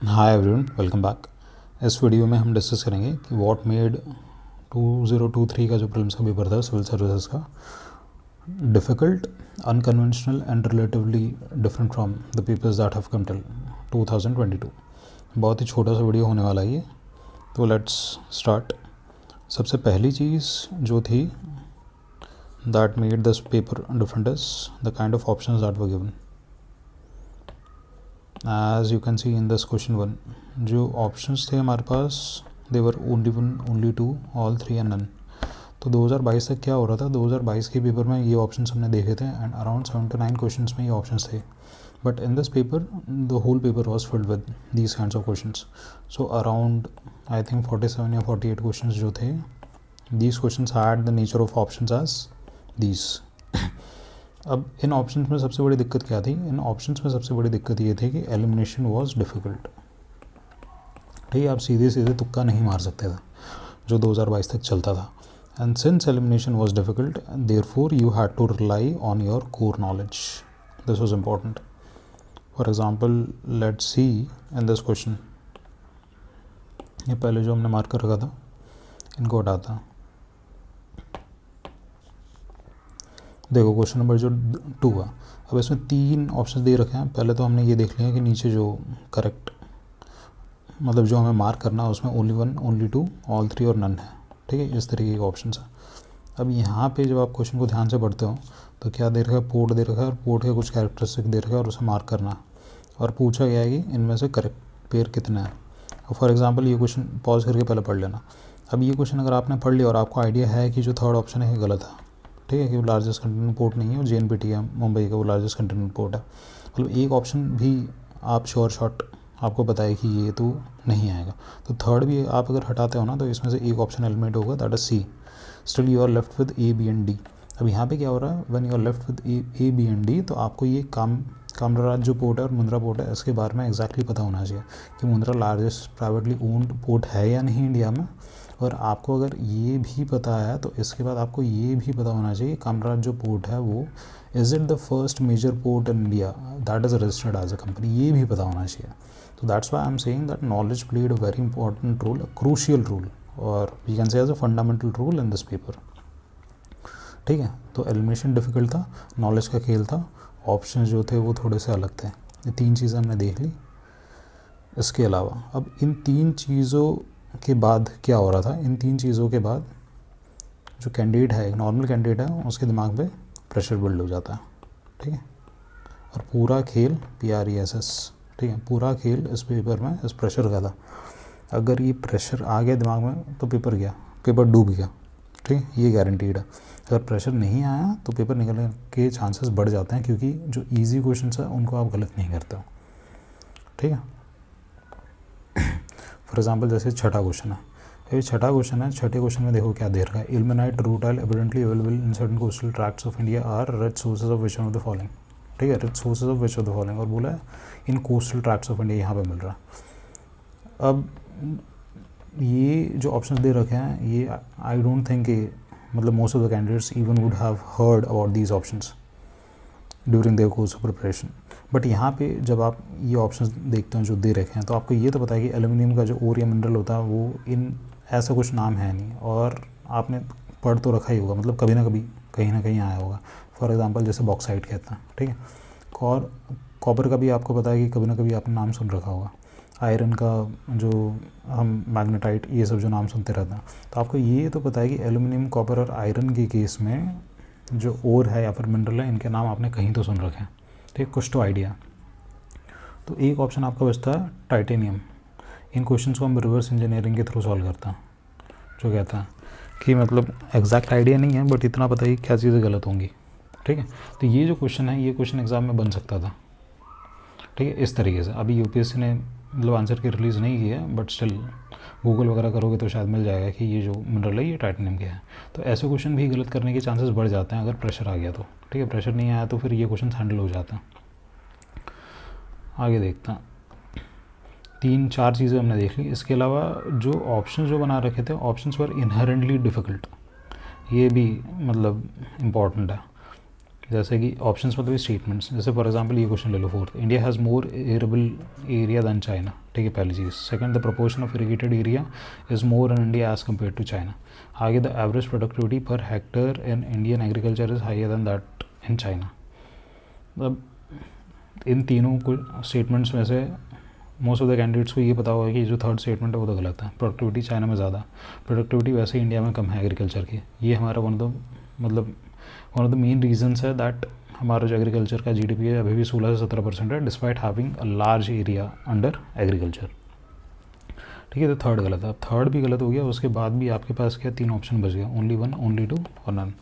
Hi everyone, welcome back. इस video में हम डिस्कस करेंगे कि व्हाट मेड 2023 का जो प्रीलिम्स का पेपर था सिविल सर्विसेज का difficult, unconventional and relatively different from the papers that have come till 2022। बहुत ही छोटा सा वीडियो होने वाला है ये, तो लेट्स स्टार्ट। सबसे पहली चीज़ जो थी that made this paper different is the kind of options that were given. As you can see in this question one, जो ऑप्शंस थे हमारे पास they were only one, only two, all three and none. तो 2022 तक क्या हो रहा था, 2022 के पेपर में ये ऑप्शंस हमने देखे थे एंड अराउंड 7 to 9 क्वेश्चंस में ये ऑप्शंस थे। But in this paper the whole paper was filled with these kinds of questions. So around I think 47 या 48 क्वेश्चंस जो थे, these questions had the nature of options as these. अब इन options में सबसे बड़ी दिक्कत क्या थी? इन ऑप्शंस में सबसे बड़ी दिक्कत ये थी कि एलिमिनेशन वाज डिफ़िकल्ट। ठीक है, आप सीधे सीधे तुक्का नहीं मार सकते थे जो 2022 तक चलता था। And since elimination was difficult, therefore you had to rely on your core knowledge. This was important. For example let's see in this question, ये पहले जो हमने मार्क कर रखा था इनको हटाता। देखो क्वेश्चन नंबर जो 2 है, अब इसमें 3 ऑप्शन दे रखे हैं। पहले तो हमने ये देख लिया कि नीचे जो करेक्ट मतलब जो हमें मार्क करना है उसमें only one, only two, all three और नन है। ठीक है, इस तरीके के ऑप्शन है। अब यहाँ पे जब आप क्वेश्चन को ध्यान से पढ़ते हो तो क्या दे रखा है, पोर्ट दे रखा है और पोर्ट के कुछ कैरेक्टरिस्टिक दे रखा है और उसे मार्क करना है। और पूछा गया है कि इनमें से करेक्ट पेयर कितना है। और फॉर एग्जाम्पल ये क्वेश्चन पॉज करके पहले पढ़ लेना। अब ये क्वेश्चन अगर आपने पढ़ लिया और आपको आइडिया है कि जो थर्ड ऑप्शन है ये गलत है, ठीक है, कि वो लार्जेस्ट कंटेनर पोर्ट नहीं है, वो JNPT है मुंबई का, वो लार्जेस्ट कंटेनर पोर्ट है, मतलब एक ऑप्शन भी आप श्योर शॉट आपको बताए कि ये तो नहीं आएगा, तो थर्ड भी आप अगर हटाते हो ना तो इसमें से एक ऑप्शन एलिमिनेट होगा, that is C। Still you are left with A, B and D। अब यहाँ पे क्या हो रहा है, when you are left with A, B and D, तो आपको ये कामराज जो पोर्ट है और मुंद्रा पोर्ट है इसके बारे में एग्जैक्टली पता होना चाहिए कि Mundra largest privately owned port है या नहीं इंडिया में। और आपको अगर ये भी पता है तो इसके बाद आपको ये भी पता होना चाहिए कामराज जो पोर्ट है वो is it the first major port in India that is registered as a company, ये भी पता होना चाहिए। तो that's why I am saying that knowledge played a very important role, a crucial role, और we can say as a fundamental role in this paper. ठीक है, तो एलिमिनेशन डिफ़िकल्ट था, नॉलेज का खेल था, ऑप्शन जो थे वो थोड़े से अलग थे। ये 3 चीज़ें हमने देख ली। इसके अलावा अब इन 3 चीज़ों के बाद क्या हो रहा था, इन 3 चीज़ों के बाद जो कैंडिडेट है, एक नॉर्मल कैंडिडेट है, उसके दिमाग पे प्रेशर बिल्ड हो जाता है। ठीक है, और पूरा खेल PRESS, ठीक है, पूरा खेल इस पेपर में इस प्रेशर का था। अगर ये प्रेशर आ गया दिमाग में तो पेपर गया, पेपर डूब गया। ठीक है, ये गारंटीड है। अगर प्रेशर नहीं आया तो पेपर निकलने के चांसेस बढ़ जाते हैं, क्योंकि जो ईजी क्वेश्चन है उनको आप गलत नहीं करते हो। ठीक है, फॉर एग्जाम्पल जैसे छठा क्वेश्चन है, ये छठा क्वेश्चन है। छठे क्वेश्चन में देखो क्या दे रखा है, ilmenite rutile evidently available in certain coastal tracts of India are rich sources of which of the following. ठीक है, rich sources of which of the following, और बोला है in coastal tracts of India, यहाँ पे मिल रहा है। अब ये जो ऑप्शन दे रखे हैं ये आई डोंट थिंक मतलब most of the candidates even would have heard about these options during their course of preparation. But यहाँ पे जब आप ये ऑप्शंस देखते हैं जो दे रखे हैं तो आपको ये तो पता है कि एल्यूमिनियम का जो ओर या मिनरल होता है वो इन ऐसा कुछ नाम है नहीं, और आपने पढ़ तो रखा ही होगा, मतलब कभी ना कभी कहीं ना कहीं आया होगा। फॉर एग्जांपल जैसे बॉक्साइट कहते हैं, ठीक है, और कॉपर का भी आपको पता है कि कभी ना कभी आपने नाम सुन रखा होगा। आयरन का जो हम मैग्नेटाइट, ये सब जो नाम सुनते रहते हैं, तो आपको ये तो पता है कि एल्यूमिनियम, कॉपर और आयरन के केस में जो ओर है या फिर मिनरल है, इनके नाम आपने कहीं तो सुन रखे हैं। ठीक, कुछ तो आइडिया। तो एक ऑप्शन आपका बचता है टाइटेनियम। इन क्वेश्चंस को हम रिवर्स इंजीनियरिंग के थ्रू सॉल्व करते हैं, जो कहता है कि मतलब एग्जैक्ट आइडिया नहीं है बट इतना पता है कि क्या चीज़ें गलत होंगी। ठीक है, तो ये जो क्वेश्चन है ये क्वेश्चन एग्जाम में बन सकता था। ठीक है, इस तरीके से। अभी UPSC ने मतलब आंसर की रिलीज़ नहीं की है, बट स्टिल गूगल वगैरह करोगे तो शायद मिल जाएगा कि ये जो मिनरल है ये टाइटेनियम के है। तो ऐसे क्वेश्चन भी गलत करने के चांसेस बढ़ जाते हैं अगर प्रेशर आ गया तो। ठीक है, प्रेशर नहीं आया तो फिर ये क्वेश्चन हैंडल हो जाता है। आगे देखते हैं, 3-4 चीज़ें हमने देख ली। इसके अलावा जो ऑप्शन जो बना रखे थे, ऑप्शंस वर इनहेरेंटली डिफ़िकल्ट, ये भी मतलब इम्पॉर्टेंट है। जैसे कि ऑप्शंस मतलब स्टेटमेंट्स, जैसे फॉर एग्जांपल ये क्वेश्चन ले लो fourth, India has more arable area than China, ठीक है पहली चीज़। Second, the proportion of irrigated area is more in India as compare to China. आगे, the average productivity per hectare in Indian agriculture is higher than that in China. मतलब इन तीनों statements में से मोस्ट ऑफ द कैंडिडेट्स को ये पता होगा कि जो थर्ड स्टेटमेंट है वो तो गलत है। प्रोडक्टिविटी चाइना में ज़्यादा, प्रोडक्टिविटी वैसे ही इंडिया में कम है एग्रीकल्चर की। ये हमारा one of the main reasons है दैट हमारा जो एग्रीकल्चर का जीडीपी है अभी भी 16 से 17% है, despite having a large area under agriculture. ठीक है, तो थर्ड गलत है। अब थर्ड भी गलत हो गया, उसके बाद भी आपके पास क्या 3 ऑप्शन बच गया, ओनली 1, ओनली 2 और नन।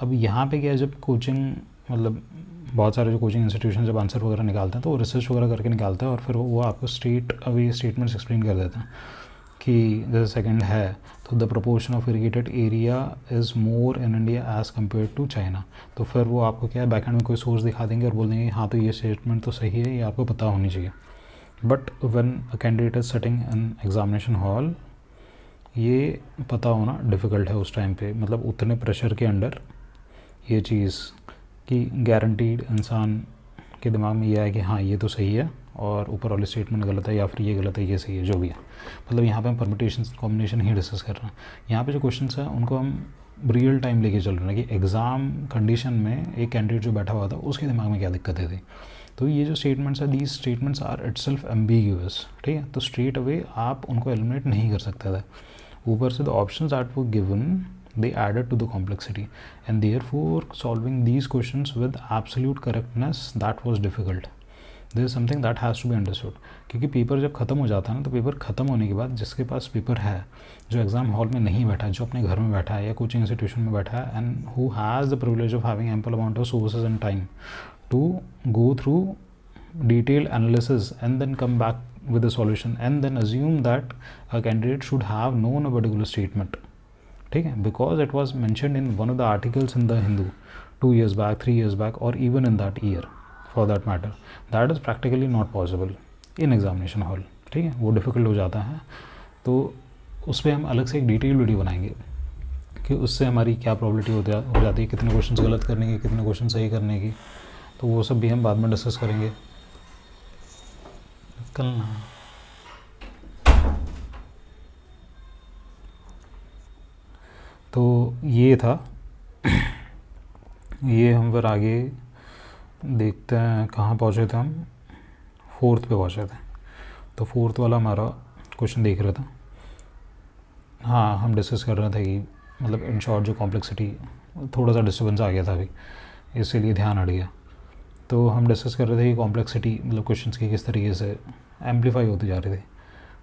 अब यहाँ पे क्या है, जब कोचिंग मतलब बहुत सारे जो कोचिंग इंस्टीट्यूशन जब आंसर वगैरह निकालते हैं तो वो रिसर्च वगैरह करके निकालते हैं और फिर वो आपको स्टेटमेंट्स एक्सप्लेन कर देते हैं कि जैसे सेकंड है तो the proportion of irrigated area is more in India as compare to China. तो फिर वो आपको क्या है बैकएंड में कोई सोर्स दिखा देंगे और बोल देंगे हाँ तो ये स्टेटमेंट तो सही है, ये आपको पता होनी चाहिए। But when a candidate is sitting in examination hall, ये पता होना डिफ़िकल्ट है उस टाइम पे, मतलब उतने प्रेशर के अंडर ये चीज़ कि गारंटीड इंसान के दिमाग में ये है कि हाँ ये तो सही है और ऊपर वाली स्टेटमेंट गलत है या फिर ये गलत है ये सही है, जो भी है। मतलब यहाँ पे हम परम्यूटेशन कॉम्बिनेशन ही डिस्कस कर रहे हैं। यहाँ पे जो क्वेश्चंस हैं उनको हम रियल टाइम लेके चल रहे हैं कि एग्ज़ाम कंडीशन में एक कैंडिडेट जो बैठा हुआ था उसके दिमाग में क्या दिक्कतें थी। तो ये जो स्टेटमेंट्स है, these statements are itself ambiguous, ठीक है। तो स्ट्रेट अवे आप उनको एलिमिनेट नहीं कर सकते थे। ऊपर से the options that were given they added to the complexity and therefore solving these questions with absolute correctness that was difficult. This is something that has to be understood, क्योंकि paper जब ख़त्म हो जाता है ना, तो पेपर ख़त्म होने के बाद जिसके पास पेपर है, जो एग्ज़ाम हॉल में नहीं बैठा है, जो अपने घर में बैठा है या कोचिंग इंस्टीट्यूशन में बैठा है and who has the privilege of having ample amount of sources and time to go through detailed analysis and then come back with a solution and then assume that a candidate should have known a particular statement, ठीक है, because it was mentioned in one of the articles in the Hindu 2 years back, 3 years back और even in that year for that matter. That is practically not possible in examination hall, ठीक है, वो difficult हो जाता है। तो उस पर हम अलग से एक डिटेल वीडियो बनाएंगे कि उससे हमारी क्या प्रॉबिलिटी हो जाती है, कितने क्वेश्चन गलत करने की, कितने क्वेश्चन सही करने की, तो वो सब भी हम बाद में डिस्कस करेंगे। कल ना तो ये था ये हम फिर आगे देखते हैं कहाँ पहुँचे थे हम, फोर्थ पे पहुँचे थे। तो फोर्थ वाला हमारा क्वेश्चन देख रहे थे। हाँ, हम डिस्कस कर रहे थे कि मतलब इन शॉर्ट जो कॉम्प्लेक्सिटी, थोड़ा सा डिस्टर्बेंस आ गया था अभी, इसीलिए ध्यान हट गया। तो हम डिस्कस कर रहे थे कि कॉम्प्लेक्सिटी मतलब क्वेश्चंस की किस तरीके से एम्पलीफाई होती जा रही थी।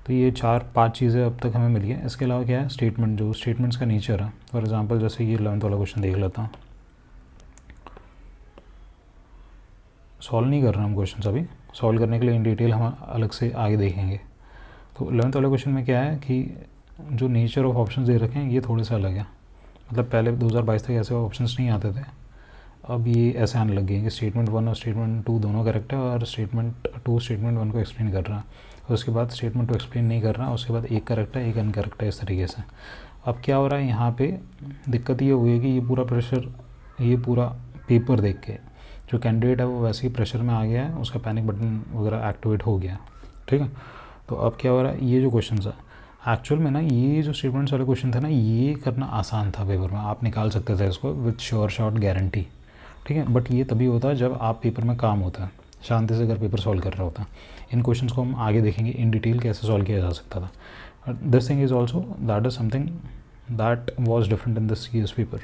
तो ये 4-5 चीज़ें अब तक हमें मिली हैं। इसके अलावा क्या है, स्टेटमेंट, जो स्टेटमेंट्स का नेचर है। फॉर एग्जांपल जैसे ये 11th वाला क्वेश्चन देख लेता हूँ, सॉल्व नहीं कर रहे हम क्वेश्चन अभी, सॉल्व करने के लिए इन डिटेल हम अलग से आगे देखेंगे। तो 11th वाले क्वेश्चन में क्या है कि जो नेचर ऑफ ऑप्शन दे रखे हैं ये थोड़े से अलग है। मतलब पहले 2022 तक ऐसे ऑप्शन नहीं आते थे, अब ये ऐसे आने लग गए कि स्टेटमेंट 1 और स्टेटमेंट 2 दोनों करेक्ट है और स्टेटमेंट 2 स्टेटमेंट 1 को एक्सप्लेन कर रहा है और उसके बाद स्टेटमेंट 2 एक्सप्लेन नहीं कर रहा, उसके बाद एक करेक्ट है एक अनकरेक्ट है, इस तरीके से। अब क्या हो रहा है यहाँ पे, दिक्कत ये हुई है कि ये पूरा प्रेशर, ये पूरा पेपर देख के जो कैंडिडेट है वो वैसे ही प्रेशर में आ गया है, उसका पैनिक बटन वगैरह एक्टिवेट हो गया, ठीक है। तो अब क्या हो रहा है, ये जो क्वेश्चन है एक्चुअल में ना, ये जो स्टेटमेंट्स वाले क्वेश्चन थे ना, ये करना आसान था पेपर में, आप निकाल सकते थे इसको विथ श्योर शॉट गारंटी, ठीक है। बट ये तभी होता है जब आप पेपर में काम होता है, शांति से अगर पेपर सॉल्व कर रहा होता है। इन क्वेश्चंस को हम आगे देखेंगे इन डिटेल कैसे सॉल्व किया जा सकता था। This thing is also that is something that was different in this CS paper,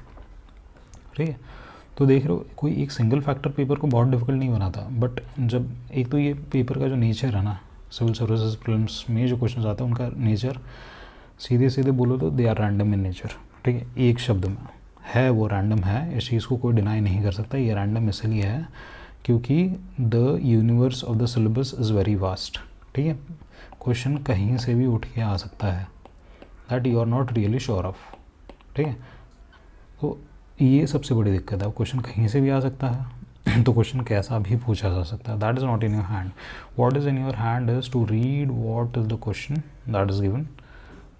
ठीक है। तो देख रहे हो, कोई एक सिंगल फैक्टर पेपर को बहुत डिफिकल्ट नहीं बनाता, बट जब एक तो ये पेपर का जो नेचर है ना, सिविल सर्विसेज प्रीलिम्स में जो क्वेश्चन आते हैं उनका नेचर सीधे सीधे बोलो तो they are random in nature, ठीक है। एक शब्द में है, वो रैंडम है, इस चीज़ को कोई डिनाई नहीं कर सकता। ये रैंडम इसलिए है क्योंकि the universe of the syllabus is very vast, ठीक है। क्वेश्चन कहीं से भी उठ के आ सकता है, that you are not really sure of, ठीक है। तो ये सबसे बड़ी दिक्कत है, क्वेश्चन कहीं से भी आ सकता है तो क्वेश्चन कैसा भी पूछा जा सकता है, that is not in your hand. What is in your hand is to read what is the question that is given,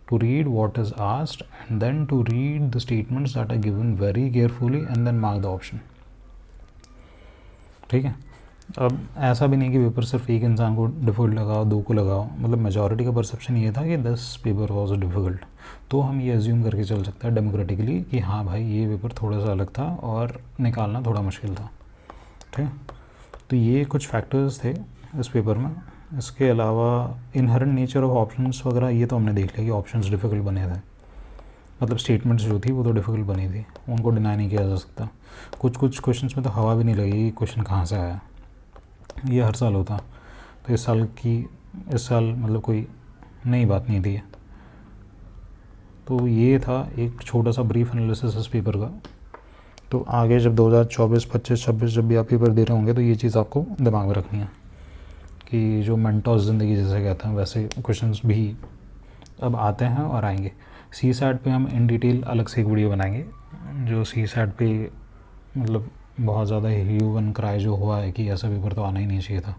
to read what is asked and then to read the statements that are given very carefully and then mark the option, ठीक है। अब ऐसा भी नहीं कि paper सिर्फ एक इंसान को डिफ़िकल्ट लगाओ, 2 को लगाओ, मतलब मेजॉरिटी का परसेप्शन ये था कि 10 पेपर वॉज डिफ़िकल्ट। तो हम ये एज्यूम करके चल सकते हैं डेमोक्रेटिकली कि हाँ भाई ये पेपर थोड़ा सा अलग था और निकालना थोड़ा मुश्किल था। ठीक है, तो ये कुछ फैक्टर्स थे इस पेपर में। इसके अलावा इनहेरेंट नेचर ऑफ ऑप्शंस वगैरह ये तो हमने देख लिया कि ऑप्शंस डिफ़िकल्ट बने थे, मतलब स्टेटमेंट्स जो थी वो तो डिफ़िकल्ट बनी थी, उनको डिनाई नहीं किया जा सकता। कुछ क्वेश्चंस में तो हवा भी नहीं लगी कि क्वेश्चन कहाँ से आया, ये हर साल होता। तो इस साल मतलब कोई नई बात नहीं थी। तो ये था एक छोटा सा ब्रीफ एनालिसिस इस पेपर का। तो आगे जब 2024, 25, 26 जब भी आप पेपर दे रहे होंगे तो ये चीज़ आपको दिमाग में रखनी है कि जो मेंटोस ज़िंदगी जैसे कहते हैं वैसे क्वेश्चंस भी अब आते हैं और आएंगे। सी सैट पे हम इन डिटेल अलग से एक वीडियो बनाएंगे, जो सी सैट पे मतलब बहुत ज़्यादा ह्यू एंड क्राई जो हुआ है कि ऐसा पेपर तो आना ही नहीं चाहिए था।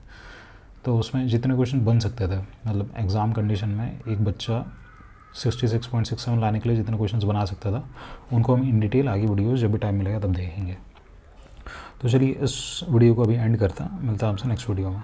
तो उसमें जितने क्वेश्चन बन सकते थे, मतलब एग्ज़ाम कंडीशन में एक बच्चा 66.67 लाने के लिए जितने क्वेश्चंस बना सकता था, उनको हम इन डिटेल आगे वीडियोस जब भी टाइम मिलेगा तब देखेंगे। तो चलिए इस वीडियो को अभी एंड करता, मिलता है आपसे नेक्स्ट वीडियो में।